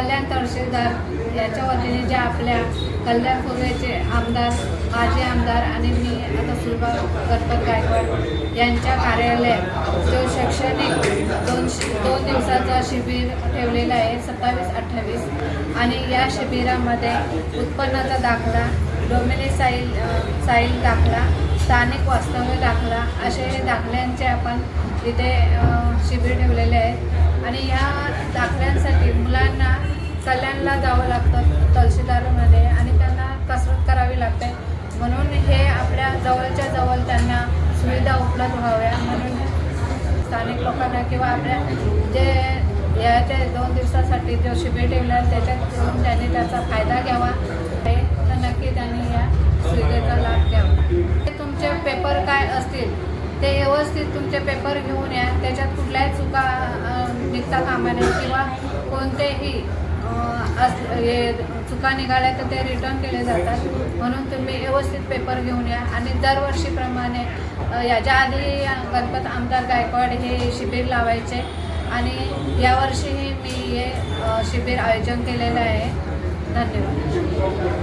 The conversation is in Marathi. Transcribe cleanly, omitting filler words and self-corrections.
कल्याण तहसीलदार याच्या वतीने जे आपल्या कल्याण पूर्वेचे आमदार, माजी आमदार आणि मी आता सुलभा गणपत गायकवाड यांच्या कार्यालयात जो शैक्षणिक दोन दिवसाचा शिबिर ठेवलेला आहे 27-28 आणि या शिबिरामध्ये उत्पन्नाचा दाखला, डोमेसाईल दाखला, स्थानिक वास्तव्य दाखला असे दाखल्यांचे आपण इथे शिबिर ठेवलेले आहेत आणि ह्या दाखल्यांसाठी मुलांना कल्याणला जावं लागतं तहसीलदारमध्ये आणि त्यांना कसरत करावी लागते म्हणून हे आपल्या जवळच्या जवळ त्यांना सुविधा उपलब्ध व्हाव्या म्हणून स्थानिक लोकांना किंवा आपल्या जे याच्या 2 दिवसासाठी जो शिबिर ठेवला आहे त्याच्यात त्यांनी त्याचा फायदा घ्यावा तर नक्की त्यांनी या सुविधेचा लाभ घ्यावा। तुमचे पेपर काय असतील ते व्यवस्थित तुमचे पेपर घेऊन या, त्याच्यात कुठल्याही चुका निघता कामा नये किंवा कोणतेही चुका निघाल्या तर ते रिटर्न केले जातात म्हणून तुम्ही व्यवस्थित पेपर घेऊन या आणि दरवर्षीप्रमाणे याच्या आधी गणपत आमदार गायकवाड हे शिबिर लावायचे आणि यावर्षीही मी हे शिबिर आयोजन केलेलं आहे। धन्यवाद।